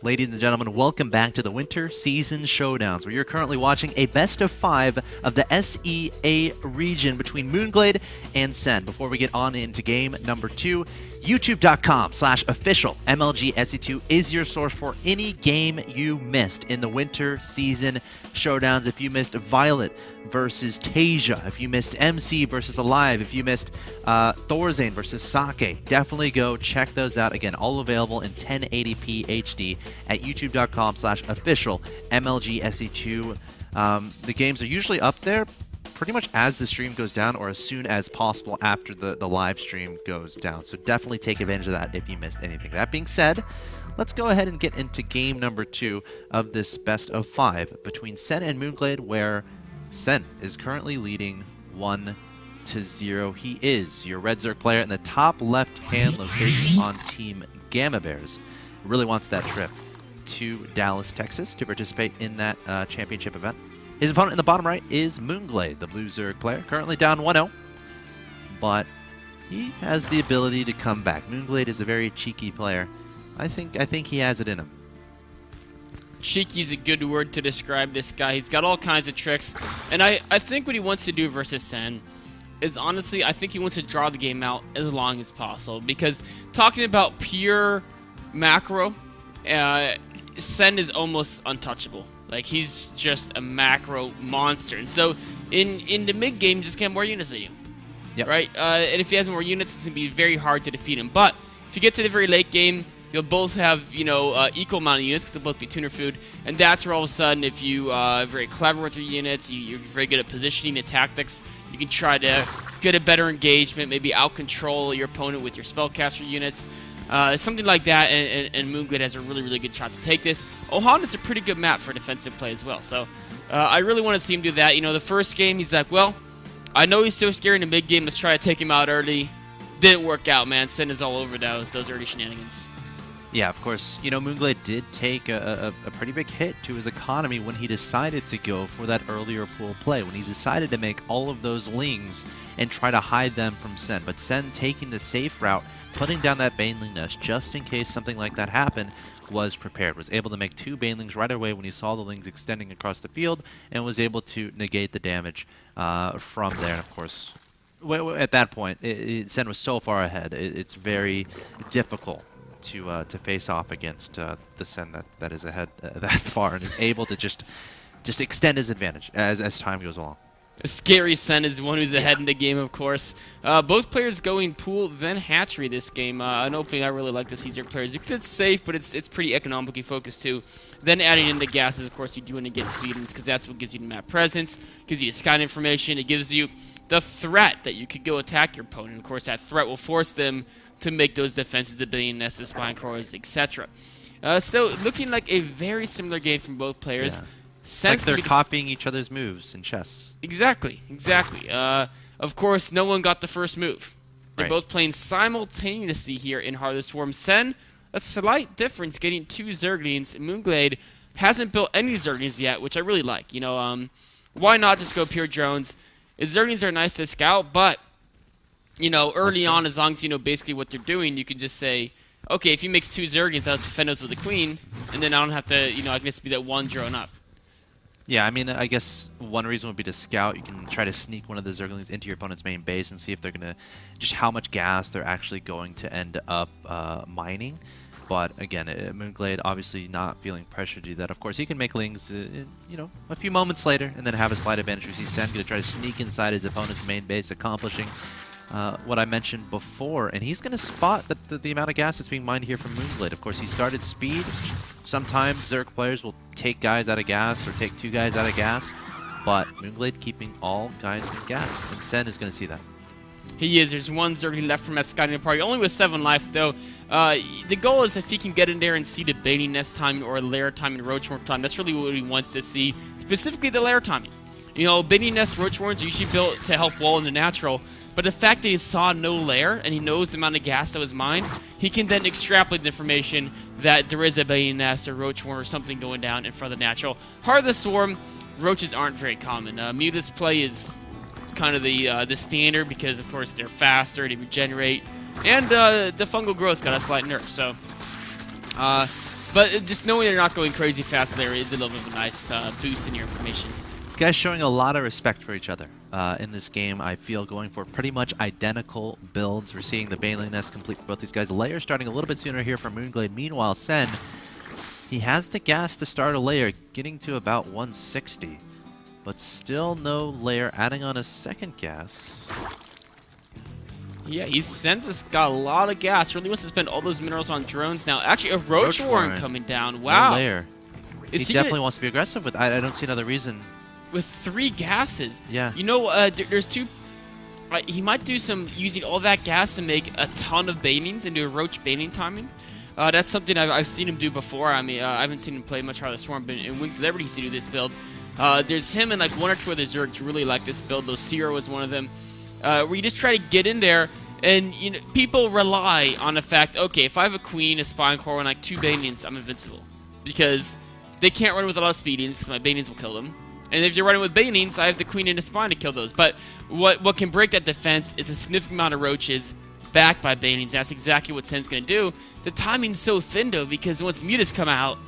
Ladies and gentlemen, welcome back to the Winter Season Showdowns, where you're currently watching a best of 5 of the SEA region between Moonglade and Sen. Before we get on into game number 2, youtube.com/official MLG SC2 is your source for any game you missed in the Winter Season Showdowns. If you missed Violet versus Tasia, if you missed MC versus Alive, if you missed Thorzane versus Sake, definitely go check those out. Again, all available in 1080p HD at youtube.com/official MLG SC2. The games are usually up there pretty much as the stream goes down or as soon as possible after the live stream goes down. So definitely take advantage of that if you missed anything. That being said, let's go ahead and get into game number 2 of this best of 5 between Sen and Moonglade, where Sen is currently leading 1-0. He is your Red Zerg player in the top left-hand location on Team Gamma Bears. Really wants that trip to Dallas, Texas to participate in that championship event. His opponent in the bottom right is Moonglade, the Blue Zerg player, currently down 1-0, but he has the ability to come back. Moonglade is a very cheeky player. I think he has it in him. Cheeky is a good word to describe this guy. He's got all kinds of tricks, and I think what he wants to do versus Sen is, honestly, I think he wants to draw the game out as long as possible, because talking about pure macro, Sen is almost untouchable. Like, he's just a macro monster. And so, in the mid-game, just get more units than you. Yep. Right? And if he has more units, it's going to be very hard to defeat him. But, if you get to the very late game, you'll both have, equal amount of units, because they'll both be tuner food. And that's where all of a sudden, if you are very clever with your units, you're very good at positioning and tactics, you can try to get a better engagement, maybe out-control your opponent with your spellcaster units. Something like that, and Moonglade has a really, really good shot to take this. Ohan is a pretty good map for defensive play as well, so I really want to see him do that. The first game, he's like, well, I know he's so scary in the mid-game, let's try to take him out early. Didn't work out, man. Sen is all over those early shenanigans. Yeah, of course, Moonglade did take a pretty big hit to his economy when he decided to go for that earlier pool play, when he decided to make all of those lings and try to hide them from Sen. But Sen taking the safe route, putting down that Baneling nest just in case something like that happened, was prepared, was able to make 2 Banelings right away when he saw the lings extending across the field, and was able to negate the damage from there. And of course, at that point, Sen was so far ahead, it's very difficult to face off against the Sen that is ahead that far and is able to just extend his advantage as time goes along. A scary Sen is one who's ahead in the game, of course. Both players going pool, then hatchery this game. An opening I really like to see your players. It's safe, but it's pretty economically focused too. Then adding in the gases, of course, you do want to get speedings, because that's what gives you the map presence, gives you the scout information, it gives you the threat that you could go attack your opponent. Of course, that threat will force them to make those defenses, the billion nests, the spine cores, etc. So looking like a very similar game from both players. Yeah. It's like they're copying each other's moves in chess. Exactly. Of course, no one got the first move. They're right. both playing simultaneously here in Heart of the Swarm. Sen, a slight difference, getting 2 Zerglings. Moonglade hasn't built any Zerglings yet, which I really like. Why not just go pure drones? Zerglings are nice to scout, but early on, as long as you know basically what they're doing, you can just say, okay, if he makes 2 Zerglings, I'll defend us with a queen, and then I don't have to, I can just be that 1 drone up. Yeah, I mean, I guess one reason would be to scout. You can try to sneak one of the Zerglings into your opponent's main base and see if they're going to, just how much gas they're actually going to end up mining. But again, Moonglade obviously not feeling pressure to do that. Of course, he can make lings, a few moments later and then have a slight advantage. We see Sen going to try to sneak inside his opponent's main base, accomplishing what I mentioned before. And he's going to spot the amount of gas that's being mined here from Moonglade. Of course, he started speed. Sometimes Zerg players will take guys out of gas or take 2 guys out of gas, but Moonglade keeping all guys in gas, and Sen is going to see that. He is. There's 1 Zerg left from that scouting party, only with 7 life though. The goal is if he can get in there and see the baiting nest timing or lair timing, roach worm time, that's really what he wants to see, specifically the lair timing. Baiting nest roach worms are usually built to help wall in the natural, but the fact that he saw no lair and he knows the amount of gas that was mined, he can then extrapolate the information that there is a baiting nest or roach worm or something going down in front of the natural. Heart of the Swarm, roaches aren't very common. Mutas play is kind of the standard because, of course, they're faster, they regenerate, and the fungal growth got a slight nerf. So But just knowing they're not going crazy fast there is a little bit of a nice boost in your information. These guys showing a lot of respect for each other in this game. I feel going for pretty much identical builds. We're seeing the Baneling Nest complete for both these guys. Layer starting a little bit sooner here for Moonglade. Meanwhile, Sen, he has the gas to start a layer, getting to about 160. But still no layer, adding on a second gas. Yeah, Sen's just got a lot of gas. Really wants to spend all those minerals on drones now. Actually, a Roach Warren coming down. Wow. No layer. He definitely wants to be aggressive with. I don't see another reason. With 3 gases. Yeah. You know, there's 2. He might do some using all that gas to make a ton of banings and do a Roach baning timing. That's something I've seen him do before. I mean, I haven't seen him play much Heart of the Swarm, but in Wings of Liberty, to do this build. There's him and like 1 or 2 other Zergs really like this build. Losiro was one of them. Where you just try to get in there, and you know people rely on the fact, okay, if I have a Queen, a Spine Core, and like 2 Banings, I'm invincible. Because they can't run with a lot of Speedings, because my Banings will kill them. And if you're running with Banings, I have the Queen and a Spine to kill those. But what can break that defense is a significant amount of Roaches backed by Banings. That's exactly what Sen's going to do. The timing's so thin, though, because once Mutas come out,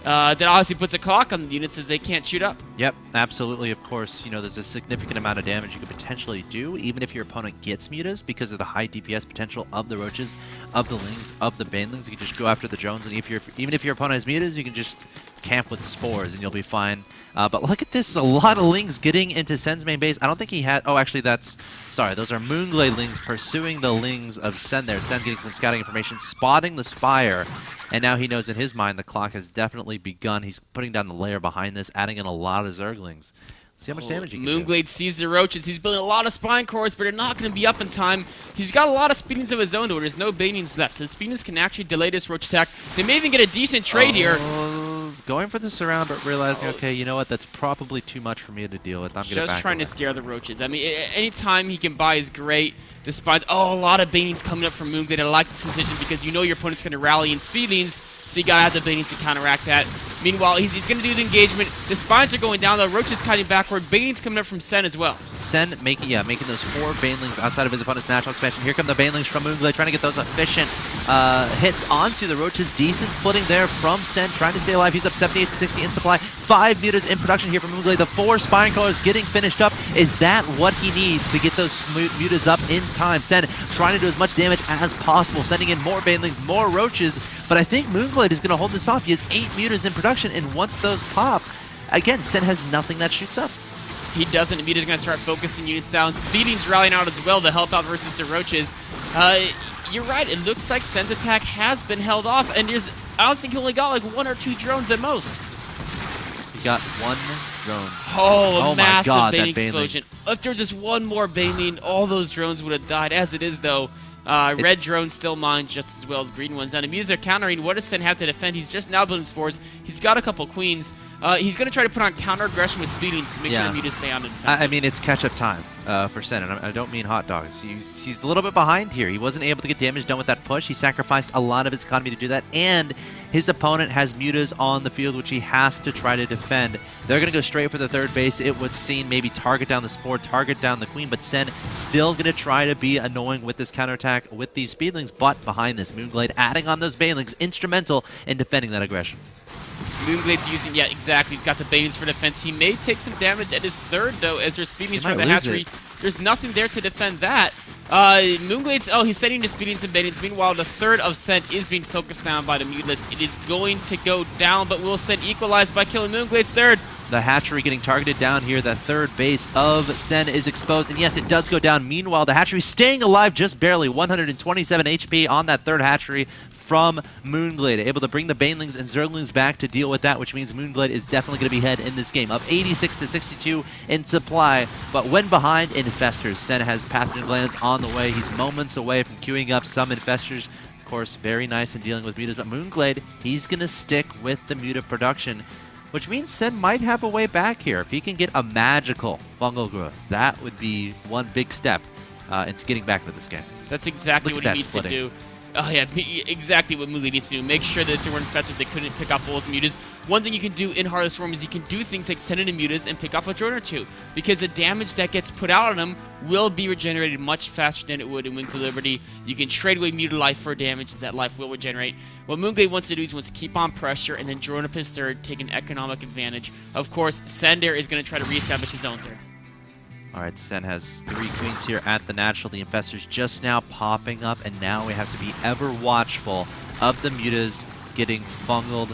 that obviously puts a clock on the units as they can't shoot up. Yep, absolutely. Of course, you know, there's a significant amount of damage you could potentially do, even if your opponent gets Mutas, because of the high DPS potential of the Roaches, of the Lings, of the Banelings. You can just go after the drones, and even if your opponent has Mutas, you can just camp with Spores, and you'll be fine. But look at this, a lot of Lings getting into Sen's main base. I don't think he had... Oh, actually, sorry, those are Moonglade Lings pursuing the Lings of Sen there. Sen getting some scouting information, spotting the Spire, and now he knows in his mind the clock has definitely begun. He's putting down the layer behind this, adding in a lot of Zerglings. See how much damage he can do. Moonglade sees the Roaches. He's building a lot of Spine Cores, but they're not going to be up in time. He's got a lot of Speedings of his own, though. There's no Banings left, so Speedings can actually delay this Roach attack. They may even get a decent trade here. Going for the surround, but realizing, okay, you know what, that's probably too much for me to deal with. I'm going to back Just trying away. to scare the Roaches. I mean, anytime he can buy is great. The Spines, a lot of Banings coming up from Moonglade. I like this decision because you know your opponent's going to rally in Speedings, so you got to have the Banings to counteract that. Meanwhile, he's going to do the engagement. The Spines are going down, though. Roach is cutting backward. Banings coming up from Sen as well. Sen making those 4 Banelings outside of his opponent's natural expansion. Here come the Banelings from Moonglade, trying to get those efficient hits onto the Roaches. Decent splitting there from Sen, trying to stay alive. He's up 78 to 60 in supply. 5 Mutas in production here from Moonglade. The 4 Spine Colors getting finished up. Is that what he needs to get those Mutas up in time? Sen trying to do as much damage as possible, sending in more Banelings, more Roaches. But I think Moonglade is going to hold this off. He has 8 Mutas in production, and once those pop, again, Sen has nothing that shoots up. He doesn't. Muta's going to start focusing units down. Speeding's rallying out as well to help out versus the Roaches. You're right. It looks like Sen's attack has been held off, and I don't think he only got like 1 or 2 drones at most. He got 1 drone. Oh, a massive my God, Baning that explosion. If there was just 1 more Baning, all those drones would have died. As it is, though, red drones still mine just as well as green ones. And the Mutas are countering. What does Sen have to defend? He's just now building Spores. He's got a couple Queens. He's going to try to put on counter-aggression with Speedings to make sure the Mutas stay on the defensive. I mean, it's catch-up time for Sen, and I don't mean hot dogs. He's a little bit behind here. He wasn't able to get damage done with that push. He sacrificed a lot of his economy to do that, and his opponent has Mutas on the field, which he has to try to defend. They're going to go straight for the 3rd base. It would seem maybe target down the Spore, target down the Queen, but Sen still going to try to be annoying with this counterattack with these Speedlings, but behind this, Moonglade adding on those Banelings, instrumental in defending that aggression. Moonglade's using, he's got the Banings for defense. He may take some damage at his 3rd, though, as there's Speedings from the hatchery. There's nothing there to defend that. Moonglade's, he's sending the Speedings and Banings. Meanwhile, the 3rd of Sen is being focused down by the Mutas. It is going to go down, but will Sen equalize by killing Moonglade's 3rd. The hatchery getting targeted down here. That 3rd base of Sen is exposed, and yes, it does go down. Meanwhile, the hatchery staying alive just barely. 127 HP on that 3rd hatchery from Moonglade, able to bring the Banelings and Zerglings back to deal with that, which means Moonglade is definitely going to be ahead in this game. Up 86 to 62 in supply, but when behind, Infestors. Sen has Pathogen Glands on the way. He's moments away from queuing up some Infestors. Of course, very nice in dealing with Mutas, but Moonglade, he's going to stick with the Muta production, which means Sen might have a way back here. If he can get a magical fungal growth, that would be one big step into getting back into this game. That's exactly what he needs to do. Oh yeah, exactly what Moonglade needs to do. Make sure that there were infestors they couldn't pick off all of the mutas. One thing you can do in Heart of the Swarm is you can do things like send in a mutas and pick off a drone or two, because the damage that gets put out on them will be regenerated much faster than it would in Wings of Liberty. You can trade away muta life for damage, as that life will regenerate. What Moonglade wants to do is wants to keep on pressure and then drone up his third, take an economic advantage. Of course, Sender is going to try to reestablish his own third. All right, Sen has 3 queens here at the natural. The infestors just now popping up, and now we have to be ever watchful of the mutas getting fungled,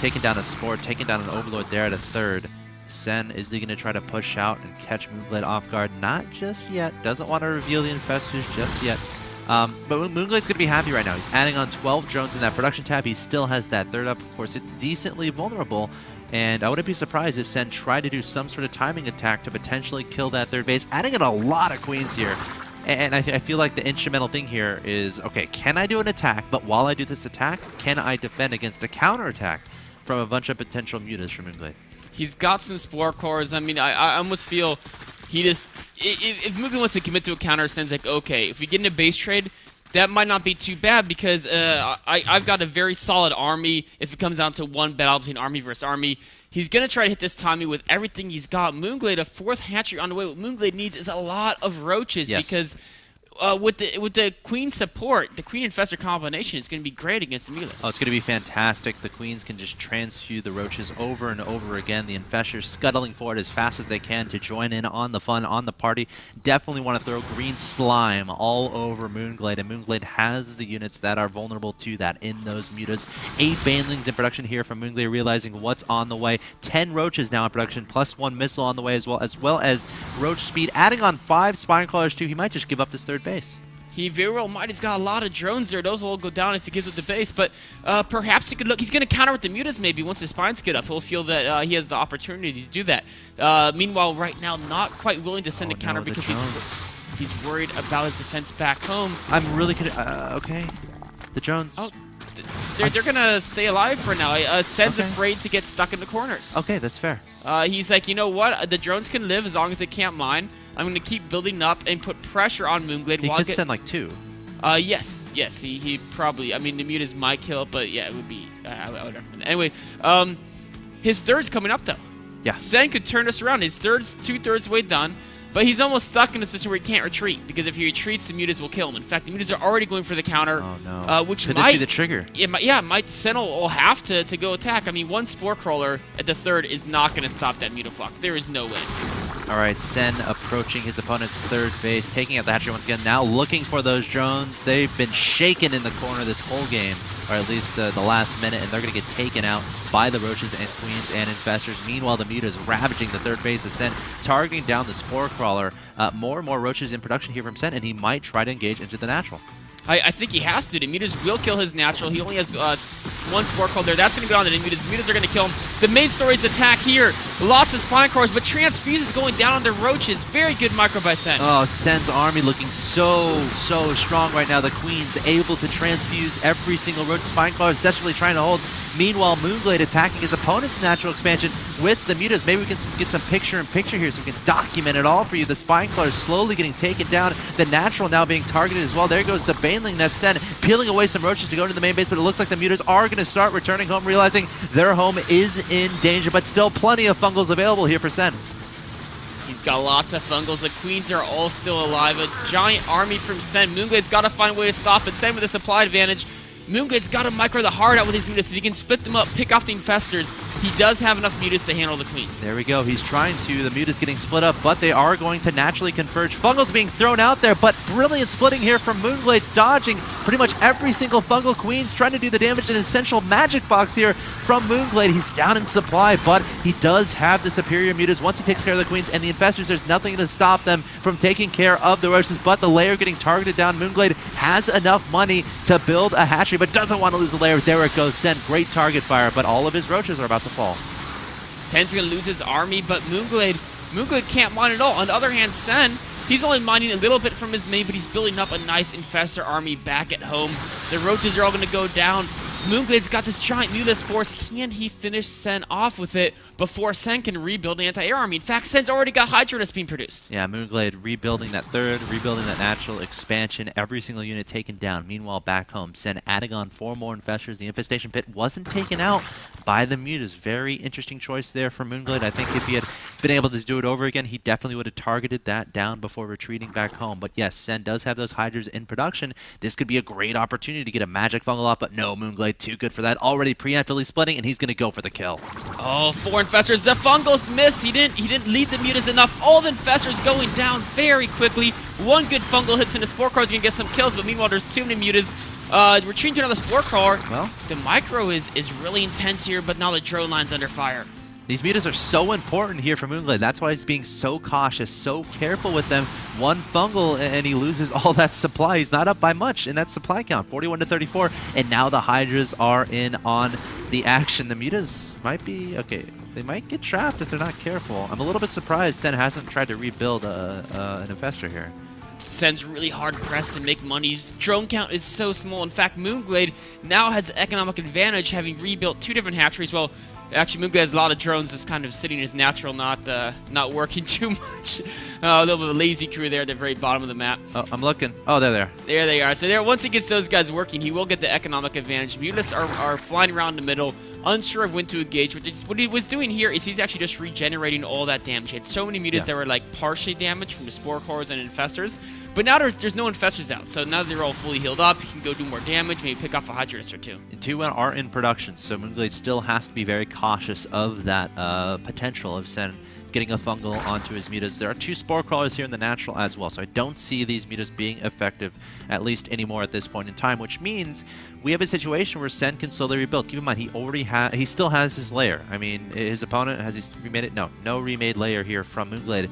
taking down a Spore, taking down an Overlord there at a third. Sen, is he going to try to push out and catch Moonglade off guard? Not just yet. Doesn't want to reveal the infestors just yet. But Moonglade's going to be happy right now. He's adding on 12 drones in that production tab. He still has that third up. Of course, it's decently vulnerable. And I wouldn't be surprised if Sen tried to do some sort of timing attack to potentially kill that third base, adding in a lot of queens here. And I feel like the instrumental thing here is, okay, can I do an attack? But while I do this attack, can I defend against a counterattack from a bunch of potential mutas from Moonglade? He's got some Spore Cores. I mean, I almost feel he just... If Moonglade wants to commit to a counter, Sen's like, okay, if we get in a base trade, that might not be too bad, because I've got a very solid army. If it comes down to one battle between army versus army, he's going to try to hit this Tommy with everything he's got. Moonglade, a 4th hatchery on the way. What Moonglade needs is a lot of roaches, yes, because with the queen support, the queen infestor combination is going to be great against the mutas. Oh, it's going to be fantastic. The queens can just transfuse the roaches over and over again. The infestors scuttling forward as fast as they can to join in on the fun, on the party. Definitely want to throw green slime all over Moonglade, and Moonglade has the units that are vulnerable to that in those mutas. 8 banelings in production here from Moonglade, realizing what's on the way. 10 roaches now in production, plus 1 missile on the way as well as roach speed. Adding on 5 spine crawlers too. He might just give up this third base. He very well might. He's got a lot of drones there. Those will all go down if he gives up the base. But perhaps he could look. He's going to counter with the mutas maybe. Once his spines get up, he'll feel that he has the opportunity to do that. Meanwhile, right now, not quite willing to send a counter because he's worried about his defense back home. I'm really good. Okay. The drones. Oh, they're going to stay alive for now. Sen's afraid to get stuck in the corner. Okay, that's fair. He's like, you know what? The drones can live as long as they can't mine. I'm going to keep building up and put pressure on Moonglade. He could send like 2. Yes. He probably. I mean, the mutas might kill, but yeah, it would be. I would recommend it. Anyway, his third's coming up though. Yeah. Sen could turn this around. His third's 2/3 way done, but he's almost stuck in a position where he can't retreat, because if he retreats, the mutas will kill him. In fact, the mutas are already going for the counter. Oh no. Which could might this be the trigger? Might Sen will have to go attack. I mean, 1 Spore Crawler at the third is not going to stop that mutaflock. There is no way. All right, Sen approaching his opponent's third base, taking out the hatchery once again, now looking for those drones. They've been shaken in the corner this whole game, or at least the last minute, and they're going to get taken out by the roaches and queens and infestors. Meanwhile, the mutas ravaging the third base of Sen, targeting down the Spore Crawler. More and more roaches in production here from Sen, and he might try to engage into the natural. I think he has to. The mutas will kill his natural. He only has 1 Spore Crawler there. That's going to go on to the mutas. The mutas are going to kill him. The main story is attack here. Lots of spine cores, but Transfuse is going down on the roaches. Very good micro by Sen. Oh, Sen's army looking so strong right now. The queen's able to transfuse every single roach. Spine crawler is desperately trying to hold. Meanwhile, Moonglade attacking his opponent's natural expansion with the mutas. Maybe we can get some picture-in-picture here so we can document it all for you. The spine crawler is slowly getting taken down. The natural now being targeted as well. There goes the Baneling Nest. Sen peeling away some roaches to go to the main base, but it looks like the mutas are going to start returning home, realizing their home is in danger, but still plenty of fungals available here for Sen. He's got lots of fungals. The queens are all still alive. A giant army from Sen. Moonglade's got to find a way to stop it. Sen with a supply advantage. Moonglade's got to micro the heart out with his mutas. If he can split them up, pick off the infestors, he does have enough mutas to handle the queens. There we go. He's trying to. The mutas getting split up, but they are going to naturally converge. Fungals being thrown out there, but brilliant splitting here from Moonglade, dodging pretty much every single fungal queens, trying to do the damage. An essential magic box here from Moonglade. He's down in supply, but he does have the superior mutas. Once he takes care of the queens and the infestors, there's nothing to stop them from taking care of the roaches, but the layer getting targeted down. Moonglade has enough money to build a hatchery, but doesn't want to lose the layer. There it goes. Sen, great target fire, but all of his roaches are about to fall. Sen's going to lose his army, but Moonglade can't mine at all. On the other hand, Sen, he's only mining a little bit from his main, but he's building up a nice infestor army back at home. The roaches are all going to go down. Moonglade's got this giant Mutas force. Can he finish Sen off with it before Sen can rebuild the anti-air army? In fact, Sen's already got Hydra that's being produced. Yeah, Moonglade rebuilding that third, rebuilding that natural expansion, every single unit taken down. Meanwhile, back home, Sen adding on 4 more infestors. The infestation pit wasn't taken out by the Mutas. Very interesting choice there for Moonglade. I think if he had been able to do it over again, he definitely would have targeted that down before retreating back home. But yes, Sen does have those Hydras in production. This could be a great opportunity to get a magic fungal off, but no, Moonglade too good for that. Already preemptively splitting, and he's going to go for the kill. Oh, 4 infestors. The fungals miss. He didn't lead the Mutas enough. All the infestors going down very quickly. One good fungal hits into Spore Crawler is going to get some kills, but meanwhile, there's too many Mutas. Retreating to another Spore Crawler. Well, the micro is really intense here, but now the drone line's under fire. These Mutas are so important here for Moonglade. That's why he's being so cautious, so careful with them. One fungal, and he loses all that supply. He's not up by much in that supply count, 41 to 34. And now the Hydras are in on the action. The Mutas might be, okay, they might get trapped if they're not careful. I'm a little bit surprised Sen hasn't tried to rebuild an infestor here. Sen's really hard pressed to make money. His drone count is so small. In fact, Moonglade now has the economic advantage, having rebuilt 2 different hatcheries. Well, actually, Moonglade has a lot of drones just kind of sitting as natural, not working too much. A little bit of a lazy crew there at the very bottom of the map. Oh, I'm looking. Oh, there. There they are. So there, once he gets those guys working, he will get the economic advantage. Mutas are flying around the middle, unsure of when to engage. What he was doing here is he's actually just regenerating all that damage. He had so many Mutas that were like partially damaged from the Spore Cores and Infestors. But now there's no Infestors out, so now they're all fully healed up. He can go do more damage, maybe pick off a Hydras or 2. And 2 are in production, so Moonglade still has to be very cautious of that potential of Sen getting a fungal onto his Mutas. There are 2 Spore Crawlers here in the natural as well, so I don't see these Mutas being effective, at least anymore at this point in time, which means we have a situation where Sen can slowly rebuild. Keep in mind, he still has his lair. I mean, his opponent, has he remade it? No remade lair here from Moonglade.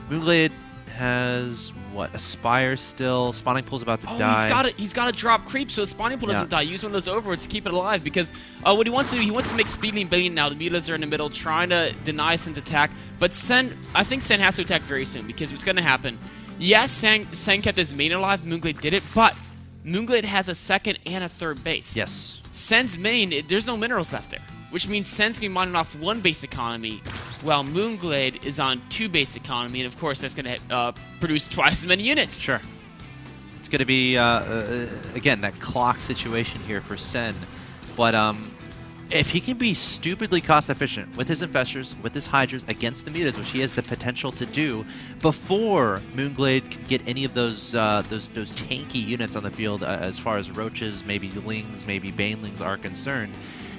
Moonglade has what? A Spire still. Spawning Pool's about to die. He's got to drop creep so his Spawning Pool doesn't die. Use one of those overwords to keep it alive, because what he wants to do, he wants to make speeding and baiting now. The Mutas are in the middle trying to deny Sen's attack, but I think Sen has to attack very soon, because what's going to happen, yes, Sen kept his main alive, Moonglade did it, but Moonglade has a 2nd and a 3rd base. Yes. Sen's main, there's no minerals left there, which means Sen's going to be mining off 1 base economy, while Moonglade is on 2 base economy, and of course that's going to produce twice as many units. Sure. It's going to be, again, that clock situation here for Sen, but if he can be stupidly cost efficient with his Infestors, with his Hydras against the Mutas, which he has the potential to do, before Moonglade can get any of those tanky units on the field as far as Roaches, maybe Lings, maybe Banelings are concerned,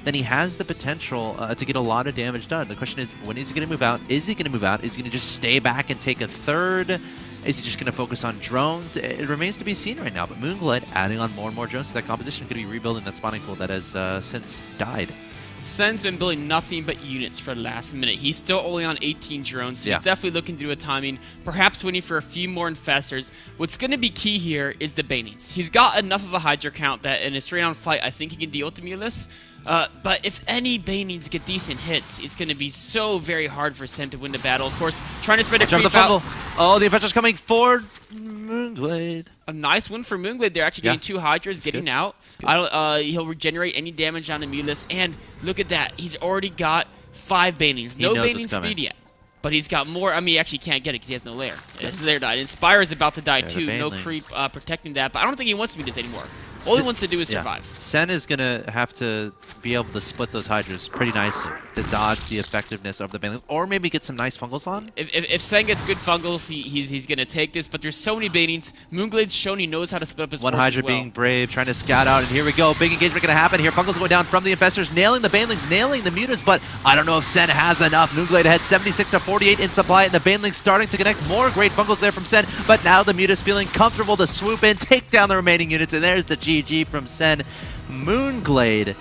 then he has the potential to get a lot of damage done. The question is, when is he going to move out? Is he going to move out? Is he going to just stay back and take a 3rd? Is he just going to focus on drones? It remains to be seen right now, but Moonglade adding on more and more drones to that composition, could be rebuilding that spawning pool that has since died. Sen's been building nothing but units for the last minute. He's still only on 18 drones, so he's definitely looking to do a timing, perhaps waiting for a few more Infestors. What's going to be key here is the Banings. He's got enough of a Hydra count that in a straight-on fight, I think he can deal with the Mutas. But if any Banings get decent hits, it's going to be so very hard for Sen to win the battle. Of course, trying to spread a creep out. Oh, the Infestor's coming forward. Moonglade. A nice win for Moonglade. They're actually getting 2 Hydras, getting out. He'll regenerate any damage on the Mutas. And look at that. He's already got 5 Banings. No Baning speed yet. But he's got more. I mean, he actually can't get it because he has no lair. His lair died. Inspire is about to die too. No creep protecting that. But I don't think he wants to be this anymore. All he wants to do is survive. Sen is going to have to be able to split those Hydras pretty nicely to dodge the effectiveness of the Banelings, or maybe get some nice fungals on. If Sen gets good fungals, he's going to take this, but there's so many Banings. Moonglade's shown he knows how to split up his force. One Hydra being brave, trying to scout out, and here we go. Big engagement going to happen here. Fungals going down from the Infestors, nailing the Banelings, nailing the Mutas, but I don't know if Sen has enough. Moonglade ahead 76 to 48 in supply, and the Banelings starting to connect. More great fungals there from Sen, but now the Mutas feeling comfortable to swoop in, take down the remaining units, and there's the GG from Sen. Moonglade,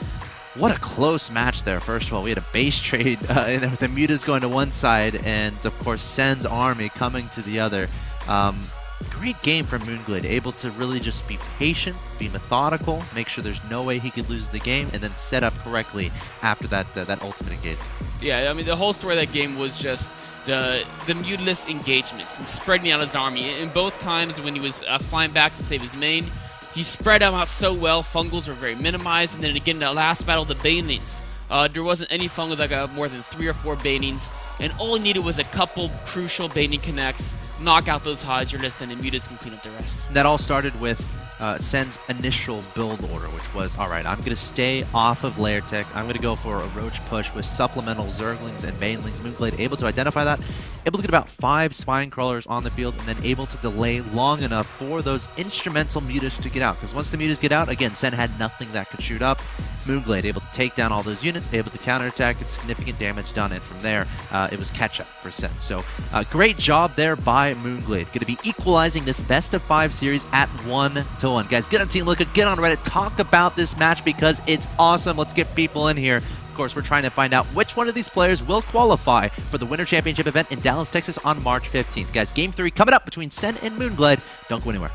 what a close match there. First of all, we had a base trade in there with the Mutas going to one side, and of course Sen's army coming to the other. Great game from Moonglade, able to really just be patient, be methodical, make sure there's no way he could lose the game, and then set up correctly after that that ultimate engagement. Yeah, I mean, the whole story of that game was just the mutalist engagements and spreading out his army. In both times when he was flying back to save his main, he spread them out so well. Fungals were very minimized, and then again, that last battle, the banelings. There wasn't any fungal that got more than 3 or 4 banings, and all he needed was a couple crucial baning connects, knock out those Hydrolist, and Immutus can clean up the rest. That all started with Sen's initial build order, which was, all right, I'm going to stay off of Lair Tech. I'm going to go for a Roach push with supplemental Zerglings and Banelings. Moonglade able to identify that, able to get about 5 Spine Crawlers on the field, and then able to delay long enough for those instrumental Mutas to get out. Because once the Mutas get out, again, Sen had nothing that could shoot up. Moonglade able to take down all those units, able to counterattack, and significant damage done. And from there, it was catch-up for Sen. So great job there by Moonglade. Going to be equalizing this best-of-5 series at 1-1. Guys, get on Team Liquid, get on Reddit, talk about this match because it's awesome. Let's get people in here. Of course, we're trying to find out which one of these players will qualify for the Winter Championship event in Dallas, Texas on March 15th. Guys, Game 3 coming up between Sen and Moonglade. Don't go anywhere.